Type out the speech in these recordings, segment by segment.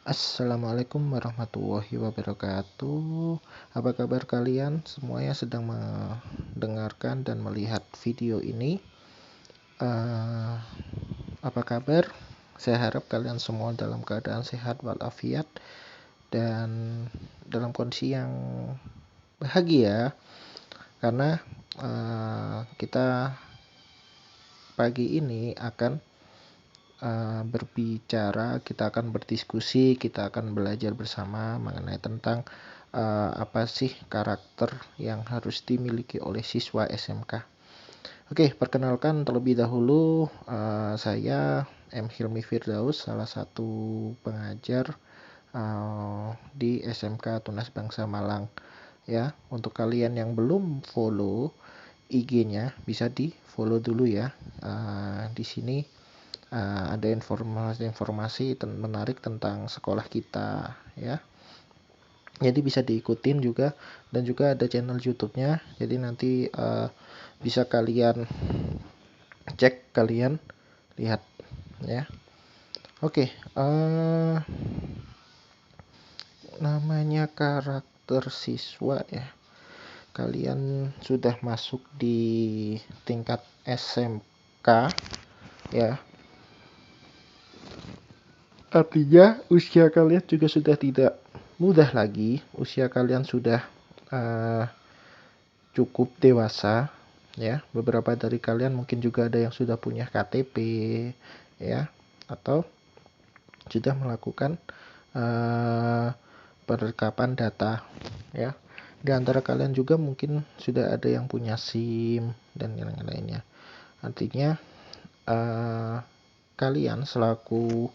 Assalamualaikum warahmatullahi wabarakatuh. Apa kabar kalian semua yang sedang mendengarkan dan melihat video ini? Eh, Apa kabar? Saya harap kalian semua dalam keadaan sehat walafiat dan dalam kondisi yang bahagia, karena kita pagi ini akan berbicara, kita akan berdiskusi, kita akan belajar bersama mengenai tentang apa sih karakter yang harus dimiliki oleh siswa SMK. Oke, perkenalkan terlebih dahulu, saya M. Hilmi Firdaus, salah satu pengajar di SMK Tunas Bangsa Malang. Ya, untuk kalian yang belum follow IG-nya, bisa di follow dulu ya. Di sini ada informasi-informasi menarik tentang sekolah kita ya. Jadi bisa diikutin juga, dan juga ada channel YouTube-nya. Jadi nanti bisa kalian cek, kalian lihat ya. Oke, namanya karakter siswa ya. Kalian sudah masuk di tingkat SMK ya. Artinya usia kalian juga sudah tidak mudah lagi, usia kalian sudah cukup dewasa ya. Beberapa dari kalian mungkin juga ada yang sudah punya KTP ya, atau sudah melakukan perlengkapan data ya. Di antara kalian juga mungkin sudah ada yang punya SIM dan yang lainnya. Artinya kalian selaku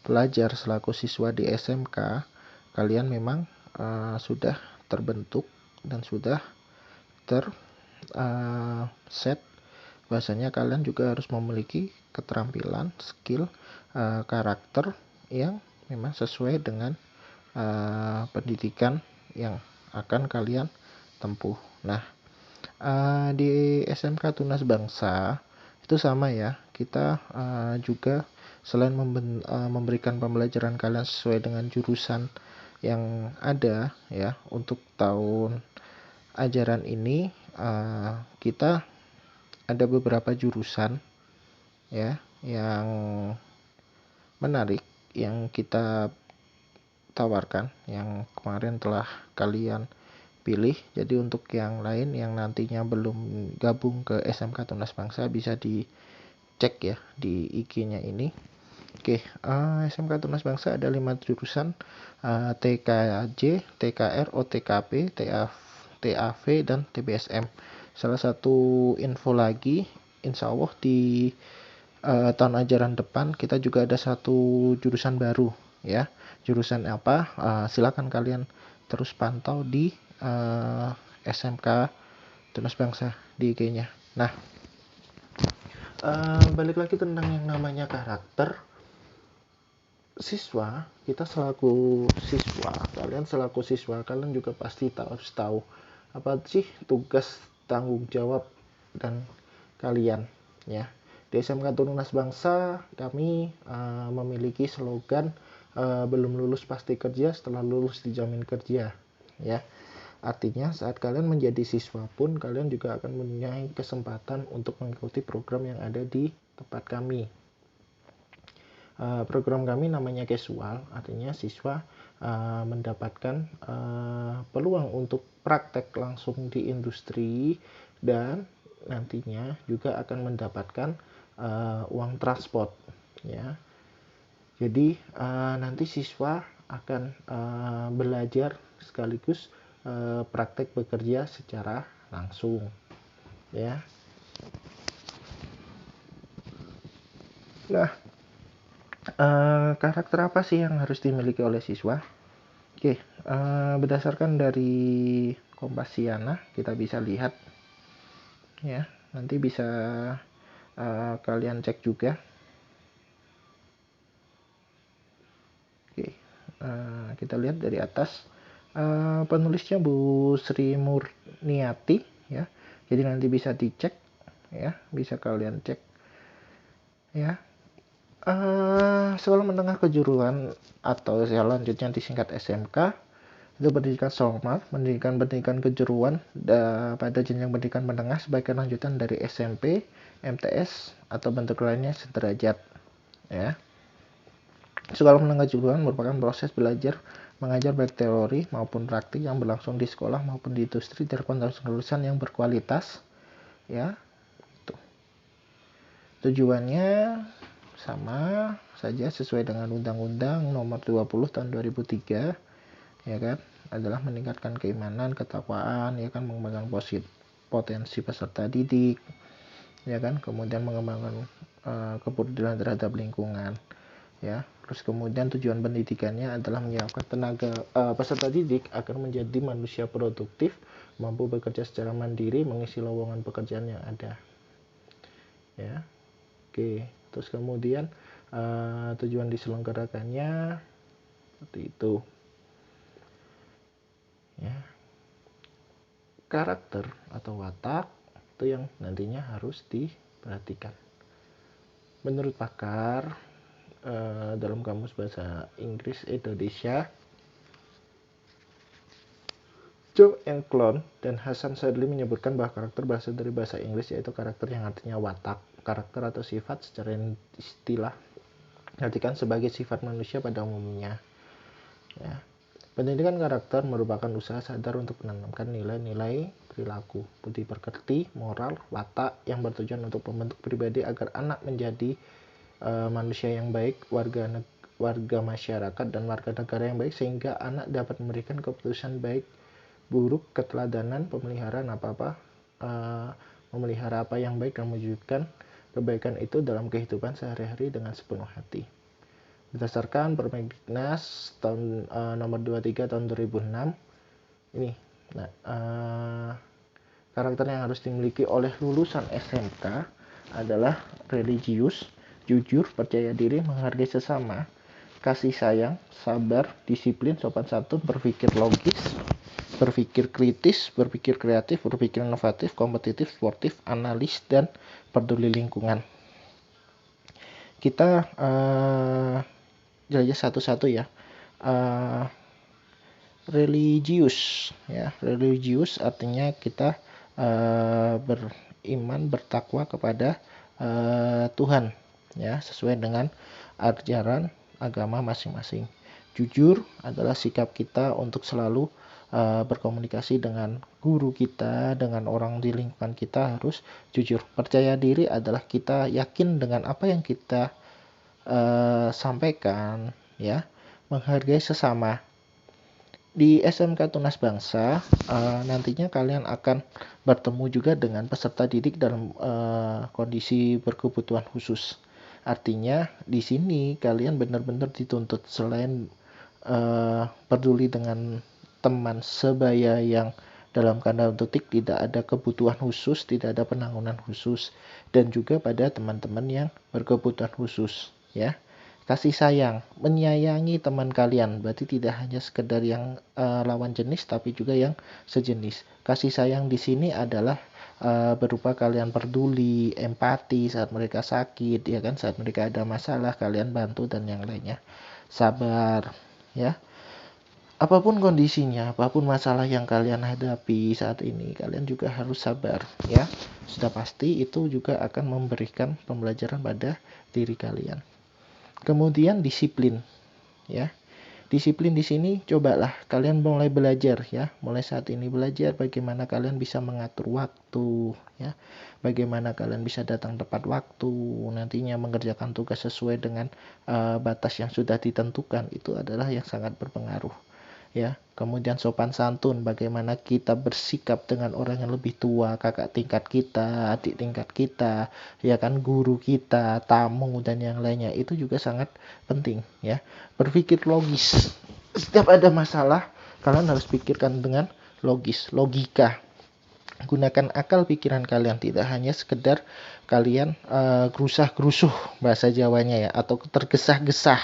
pelajar, selaku siswa di SMK, kalian memang sudah terbentuk dan sudah set bahwasanya kalian juga harus memiliki keterampilan, skill, karakter yang memang sesuai dengan pendidikan yang akan kalian tempuh. Nah, di SMK Tunas Bangsa itu sama ya, kita juga selain memberikan pembelajaran kalian sesuai dengan jurusan yang ada ya, untuk tahun ajaran ini kita ada beberapa jurusan ya yang menarik yang kita tawarkan, yang kemarin telah kalian pilih. Jadi untuk yang lain yang nantinya belum gabung ke SMK Tunas Bangsa, bisa dicek ya di IG-nya ini. Oke, SMK Tunas Bangsa ada 5 jurusan, TKJ, TKR, OTKP, TAV, dan TBSM. Salah satu info lagi, insya Allah di tahun ajaran depan kita juga ada satu jurusan baru ya. Jurusan apa? Silakan kalian terus pantau di SMK Tunas Bangsa di IG-nya. Nah, balik lagi tentang yang namanya karakter siswa. Kita selaku siswa, kalian selaku siswa, kalian juga pasti harus tahu apa sih tugas, tanggung jawab dan kalian ya. Di SMK Tunas Bangsa kami memiliki slogan belum lulus pasti kerja, setelah lulus dijamin kerja ya. Artinya saat kalian menjadi siswa pun kalian juga akan mempunyai kesempatan untuk mengikuti program yang ada di tempat kami. Program kami namanya casual, artinya siswa mendapatkan peluang untuk praktek langsung di industri, dan nantinya juga akan mendapatkan uang transport ya. Jadi nanti siswa akan belajar sekaligus praktek bekerja secara langsung ya. Nah, karakter apa sih yang harus dimiliki oleh siswa? Oke, berdasarkan dari Kompasiana kita bisa lihat ya, nanti bisa kalian cek juga. Oke, kita lihat dari atas, penulisnya Bu Sri Murniati ya. Jadi nanti bisa dicek ya, bisa kalian cek ya. Sekolah menengah kejuruan atau selanjutnya disingkat SMK itu pendidikan formal, pendidikan kejuruan pada jenjang pendidikan menengah sebagai lanjutan dari SMP, MTS atau bentuk lainnya sederajat. Ya. Sekolah menengah kejuruan merupakan proses belajar mengajar baik teori maupun praktik yang berlangsung di sekolah maupun di industri dari konten lulusan yang berkualitas. Ya, itu. Tujuannya sama saja sesuai dengan Undang-Undang Nomor 20 Tahun 2003, ya kan, adalah meningkatkan keimanan, ketakwaan, ya kan, mengembangkan potensi peserta didik, ya kan, kemudian mengembangkan kepedulian terhadap lingkungan, ya. Terus kemudian tujuan pendidikannya adalah menyiapkan peserta didik agar menjadi manusia produktif, mampu bekerja secara mandiri, mengisi lowongan pekerjaan yang ada, ya. Oke, terus kemudian tujuan diselenggarakannya seperti itu, ya. Karakter atau watak itu yang nantinya harus diperhatikan. Menurut pakar dalam Kamus Bahasa Inggris Indonesia, Joe Englund dan Hasan Sadli menyebutkan bahwa karakter berasal dari bahasa Inggris, yaitu karakter yang artinya watak. Karakter atau sifat secara istilah diartikan sebagai sifat manusia pada umumnya. Ya. Pendidikan karakter merupakan usaha sadar untuk menanamkan nilai-nilai perilaku, budi pekerti, moral, watak yang bertujuan untuk membentuk pribadi agar anak menjadi manusia yang baik, warga masyarakat dan warga negara yang baik, sehingga anak dapat memberikan keputusan baik buruk, keteladanan, memelihara apa yang baik dan mewujudkan kebaikan itu dalam kehidupan sehari-hari dengan sepenuh hati. Berdasarkan Permendiknas tahun nomor 23 tahun 2006 ini, karakter yang harus dimiliki oleh lulusan SMK adalah religius, jujur, percaya diri, menghargai sesama, kasih sayang, sabar, disiplin, sopan santun, berpikir logis, berpikir kritis, berpikir kreatif, berpikir inovatif, kompetitif, sportif, analis, dan peduli lingkungan. Kita jelajah satu-satu ya. Religius, ya. Religius artinya kita beriman, bertakwa kepada Tuhan, ya, sesuai dengan ajaran agama masing-masing. Jujur adalah sikap kita untuk selalu berkomunikasi dengan guru kita, dengan orang di lingkungan kita harus jujur. Percaya diri adalah kita yakin dengan apa yang kita sampaikan, ya. Menghargai sesama. Di SMK Tunas Bangsa nantinya kalian akan bertemu juga dengan peserta didik dalam kondisi berkebutuhan khusus. Artinya di sini kalian benar-benar dituntut selain peduli dengan teman sebaya yang dalam kanda petik tidak ada kebutuhan khusus, tidak ada penanggungan khusus, dan juga pada teman-teman yang berkebutuhan khusus, ya. Kasih sayang, menyayangi teman kalian, berarti tidak hanya sekedar yang lawan jenis tapi juga yang sejenis. Kasih sayang di sini adalah berupa kalian peduli, empati saat mereka sakit, ya kan, saat mereka ada masalah kalian bantu dan yang lainnya. Sabar, ya. Apapun kondisinya, apapun masalah yang kalian hadapi saat ini, kalian juga harus sabar, ya. Sudah pasti itu juga akan memberikan pembelajaran pada diri kalian. Kemudian disiplin, ya. Disiplin di sini cobalah kalian mulai belajar, ya. Mulai saat ini belajar bagaimana kalian bisa mengatur waktu, ya. Bagaimana kalian bisa datang tepat waktu, nantinya mengerjakan tugas sesuai dengan batas yang sudah ditentukan, itu adalah yang sangat berpengaruh, ya. Kemudian sopan santun, bagaimana kita bersikap dengan orang yang lebih tua, kakak tingkat kita, adik tingkat kita, ya kan, guru kita, tamu dan yang lainnya, itu juga sangat penting, ya. Berpikir logis, setiap ada masalah kalian harus pikirkan dengan logika. Gunakan akal pikiran kalian, tidak hanya sekedar kalian gerusah-gerusuh bahasa Jawanya, ya, atau tergesa-gesa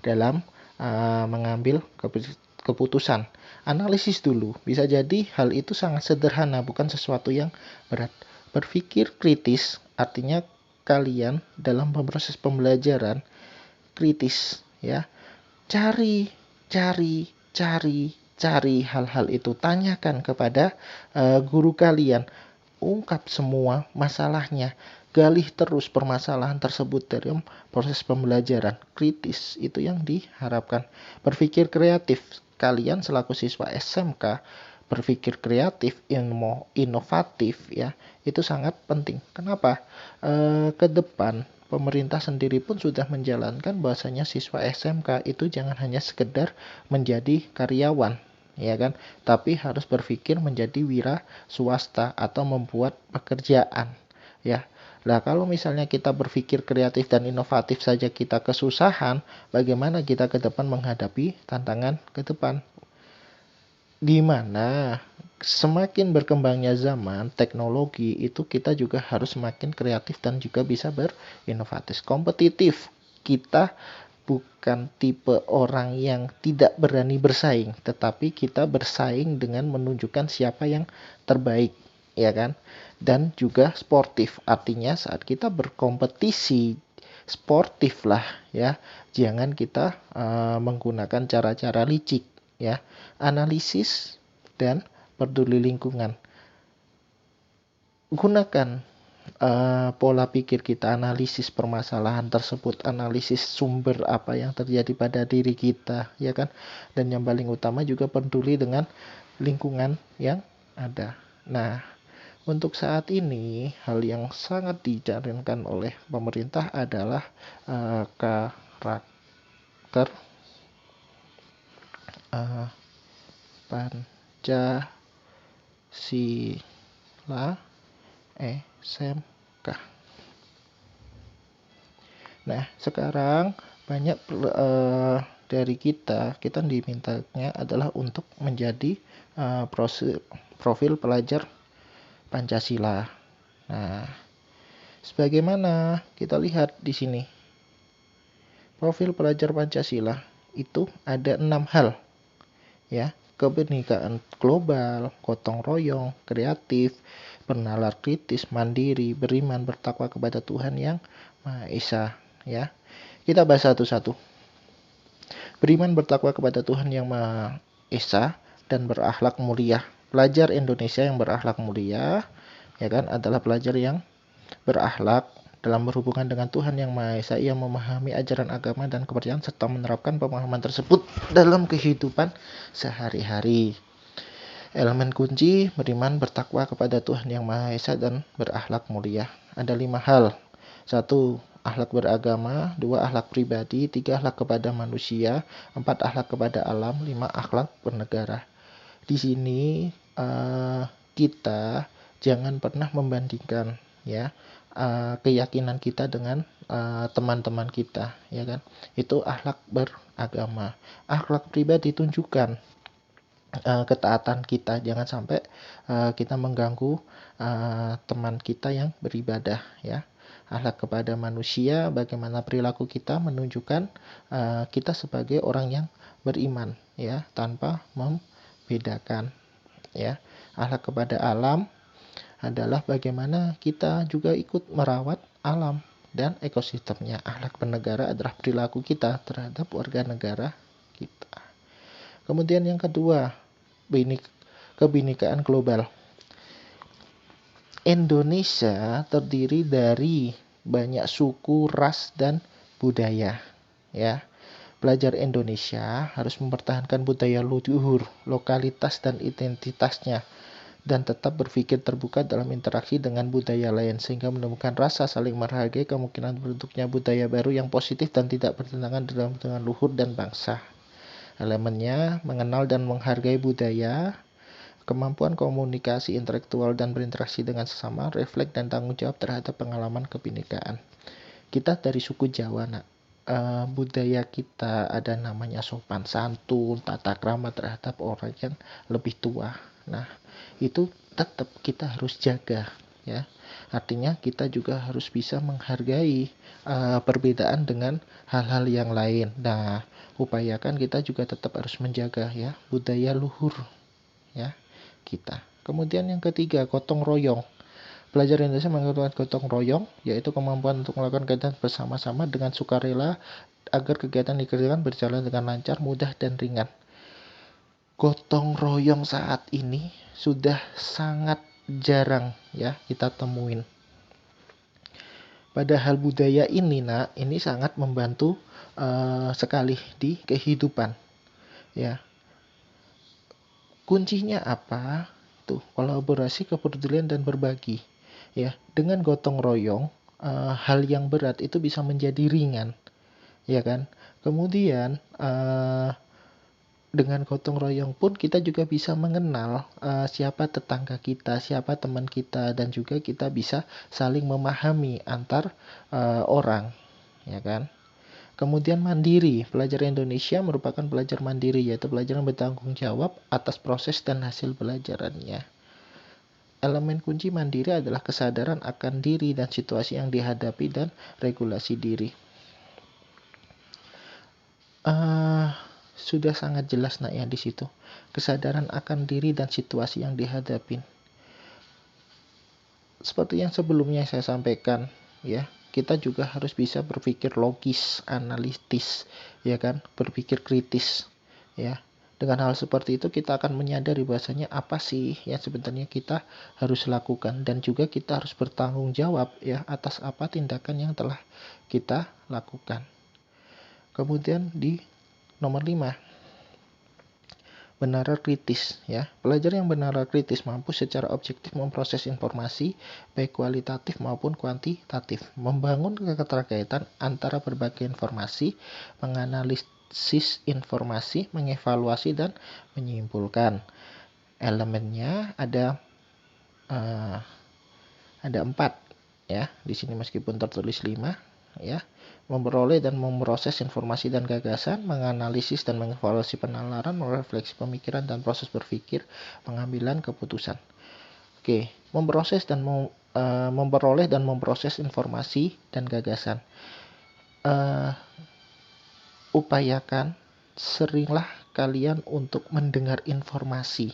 dalam mengambil keputusan. Analisis dulu, bisa jadi hal itu sangat sederhana, bukan sesuatu yang berat. Berpikir kritis artinya kalian dalam proses pembelajaran kritis ya. Cari hal-hal itu, tanyakan kepada guru kalian, ungkap semua masalahnya, gali terus permasalahan tersebut dari proses pembelajaran. Kritis itu yang diharapkan. Berpikir kreatif, kalian selaku siswa SMK berpikir kreatif, inovatif ya, itu sangat penting. Kenapa? Ke depan pemerintah sendiri pun sudah menjalankan bahwasanya siswa SMK itu jangan hanya sekedar menjadi karyawan, ya kan? Tapi harus berpikir menjadi wira swasta atau membuat pekerjaan, ya. Nah, kalau misalnya kita berpikir kreatif dan inovatif saja kita kesusahan, bagaimana kita ke depan menghadapi tantangan ke depan? Di mana semakin berkembangnya zaman teknologi itu kita juga harus semakin kreatif dan juga bisa berinovatif, kompetitif. Kita bukan tipe orang yang tidak berani bersaing, tetapi kita bersaing dengan menunjukkan siapa yang terbaik, ya kan? Dan juga sportif, artinya saat kita berkompetisi sportif lah ya, jangan kita menggunakan cara-cara licik ya. Analisis dan peduli lingkungan, gunakan pola pikir kita, analisis permasalahan tersebut, analisis sumber apa yang terjadi pada diri kita, ya kan? Dan yang paling utama juga peduli dengan lingkungan yang ada. Nah, untuk saat ini hal yang sangat dijalankan oleh pemerintah adalah karakter Pancasila SMK. Nah, sekarang banyak dari kita dimintanya adalah untuk menjadi profil pelajar Pancasila. Nah, sebagaimana kita lihat di sini, profil pelajar Pancasila itu ada 6 hal ya: kebinekaan global, gotong royong, kreatif, bernalar kritis, mandiri, beriman, bertakwa kepada Tuhan yang Maha Esa ya. Kita bahas satu-satu. Beriman, bertakwa kepada Tuhan yang Maha Esa dan berakhlak mulia. Pelajar Indonesia yang berakhlak mulia ya kan adalah pelajar yang berakhlak dalam berhubungan dengan Tuhan yang Maha Esa. Ia memahami ajaran agama dan kepercayaan serta menerapkan pemahaman tersebut dalam kehidupan sehari-hari. Elemen kunci: beriman, bertakwa kepada Tuhan yang Maha Esa dan berakhlak mulia. Ada 5 hal. 1. Akhlak beragama. 2. Akhlak pribadi. 3. Akhlak kepada manusia. 4. Akhlak kepada alam. 5. Akhlak bernegara. Di sini kita jangan pernah membandingkan ya keyakinan kita dengan teman-teman kita, ya kan? Itu akhlak beragama. Akhlak pribadi, tunjukkan ketaatan kita, jangan sampai kita mengganggu teman kita yang beribadah ya. Akhlak kepada manusia, bagaimana perilaku kita menunjukkan kita sebagai orang yang beriman ya, tanpa membedakan ya. Akhlak kepada alam adalah bagaimana kita juga ikut merawat alam dan ekosistemnya. Akhlak bernegara adalah perilaku kita terhadap warga negara kita. Kemudian yang kedua, kebinekaan global. Indonesia terdiri dari banyak suku, ras, dan budaya ya. Pelajar Indonesia harus mempertahankan budaya luhur, lokalitas, dan identitasnya, dan tetap berpikir terbuka dalam interaksi dengan budaya lain sehingga menemukan rasa saling menghargai, kemungkinan bentuknya budaya baru yang positif dan tidak bertentangan dengan luhur dan bangsa. Elemennya: mengenal dan menghargai budaya, kemampuan komunikasi intelektual dan berinteraksi dengan sesama, refleks dan tanggung jawab terhadap pengalaman kebinekaan. Kita dari suku Jawa, budaya kita ada namanya sopan santun, tata krama terhadap orang yang lebih tua. Nah, itu tetap kita harus jaga ya. Artinya kita juga harus bisa menghargai perbedaan dengan hal-hal yang lain. Nah, upayakan kita juga tetap harus menjaga ya budaya luhur ya kita. Kemudian yang ketiga, gotong royong. Pelajar Indonesia menggunakan gotong royong, yaitu kemampuan untuk melakukan kegiatan bersama-sama dengan sukarela agar kegiatan dikerjakan berjalan dengan lancar, mudah, dan ringan. Gotong royong saat ini sudah sangat jarang ya kita temuin. Padahal budaya ini ini sangat membantu sekali di kehidupan ya. Kuncinya apa? Tuh, kolaborasi, kepedulian, dan berbagi ya. Dengan gotong royong hal yang berat itu bisa menjadi ringan ya kan. Kemudian dengan gotong royong pun kita juga bisa mengenal siapa tetangga kita, siapa teman kita, dan juga kita bisa saling memahami antar orang, ya kan? Kemudian mandiri, pelajar Indonesia merupakan pelajar mandiri, yaitu pelajar yang bertanggung jawab atas proses dan hasil belajarannya. Elemen kunci mandiri adalah kesadaran akan diri dan situasi yang dihadapi dan regulasi diri. Sudah sangat jelas ya di situ. Kesadaran akan diri dan situasi yang dihadapi. Seperti yang sebelumnya saya sampaikan, ya, kita juga harus bisa berpikir logis, analitis, ya kan, berpikir kritis, ya. Dengan hal seperti itu kita akan menyadari bahwasanya apa sih yang sebenarnya kita harus lakukan, dan juga kita harus bertanggung jawab ya atas apa tindakan yang telah kita lakukan. Kemudian di nomor 5, benaran kritis ya. Pelajar yang benaran kritis mampu secara objektif memproses informasi baik kualitatif maupun kuantitatif, membangun keterkaitan antara berbagai informasi, menganalisis informasi, mengevaluasi, dan menyimpulkan. Elemennya ada 4 ya. Di sini meskipun tertulis 5 ya. Memperoleh dan memproses informasi dan gagasan, menganalisis dan mengevaluasi penalaran, merefleksi pemikiran dan proses berpikir, pengambilan keputusan. Oke, memperoleh dan memproses informasi dan gagasan. Upayakan seringlah kalian untuk mendengar informasi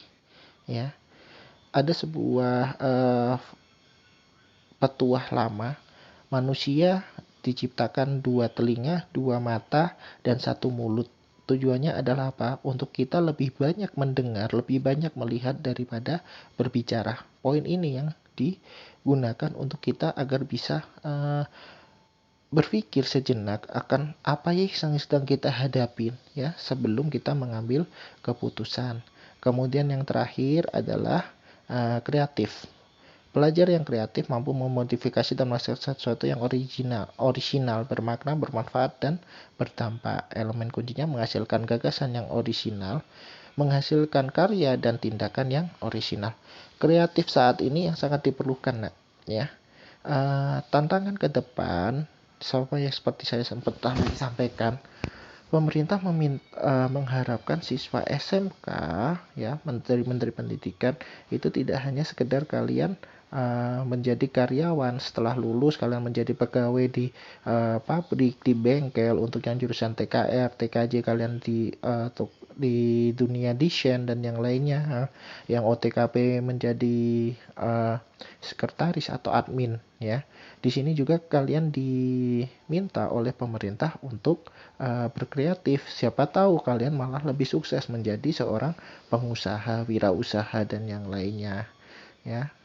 ya. Ada sebuah petuah lama, manusia diciptakan 2 telinga, 2 mata, dan 1 mulut. Tujuannya adalah apa? Untuk kita lebih banyak mendengar, lebih banyak melihat daripada berbicara. Poin ini yang digunakan untuk kita agar bisa berpikir sejenak akan apa yang sedang kita hadapi ya sebelum kita mengambil keputusan. Kemudian yang terakhir adalah kreatif. Pelajar yang kreatif mampu memodifikasi dan menghasilkan sesuatu yang original, bermakna, bermanfaat, dan berdampak. Elemen kuncinya menghasilkan gagasan yang original, menghasilkan karya dan tindakan yang original. Kreatif saat ini yang sangat diperlukan, ya. Tantangan ke depan, seperti saya sempat sampaikan, pemerintah mengharapkan siswa SMK, ya, menteri pendidikan itu tidak hanya sekedar kalian menjadi karyawan setelah lulus, kalian menjadi pegawai di pabrik, di bengkel untuk yang jurusan TKR, TKJ kalian di dunia desain dan yang lainnya, yang OTKP menjadi sekretaris atau admin ya. Di sini juga kalian diminta oleh pemerintah untuk berkreatif. Siapa tahu kalian malah lebih sukses menjadi seorang pengusaha, wirausaha, dan yang lainnya ya.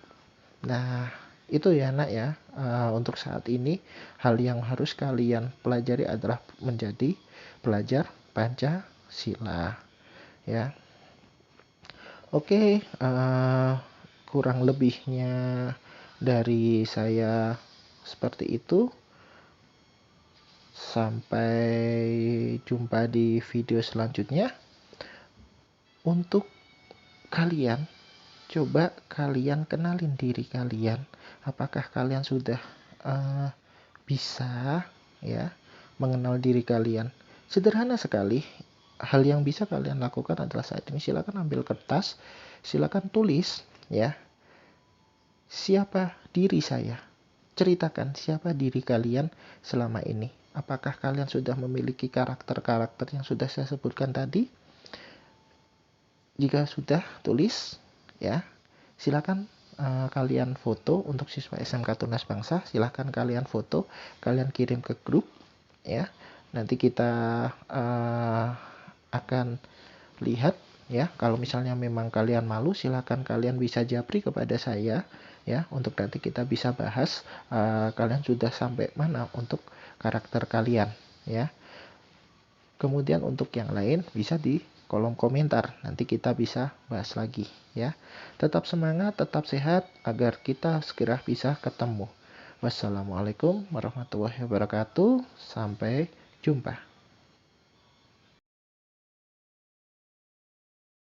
Nah, itu ya ya. Untuk saat ini hal yang harus kalian pelajari adalah menjadi pelajar Pancasila ya. Oke, kurang lebihnya dari saya seperti itu. Sampai jumpa di video selanjutnya. Untuk kalian, coba kalian kenalin diri kalian. Apakah kalian sudah bisa ya mengenal diri kalian? Sederhana sekali. Hal yang bisa kalian lakukan adalah saat ini silakan ambil kertas, silakan tulis ya. Siapa diri saya? Ceritakan siapa diri kalian selama ini. Apakah kalian sudah memiliki karakter-karakter yang sudah saya sebutkan tadi? Jika sudah, tulis ya. Silakan kalian foto. Untuk siswa SMK Tunas Bangsa, silakan kalian foto, kalian kirim ke grup ya. nanti kita akan lihat ya. Kalau misalnya memang kalian malu, silahkan kalian bisa japri kepada saya ya, untuk nanti kita bisa bahas kalian sudah sampai mana untuk karakter kalian ya. Kemudian untuk yang lain bisa di kolom komentar, nanti kita bisa bahas lagi ya. Tetap semangat, tetap sehat agar kita segera bisa ketemu. Wassalamualaikum warahmatullahi wabarakatuh. Sampai jumpa.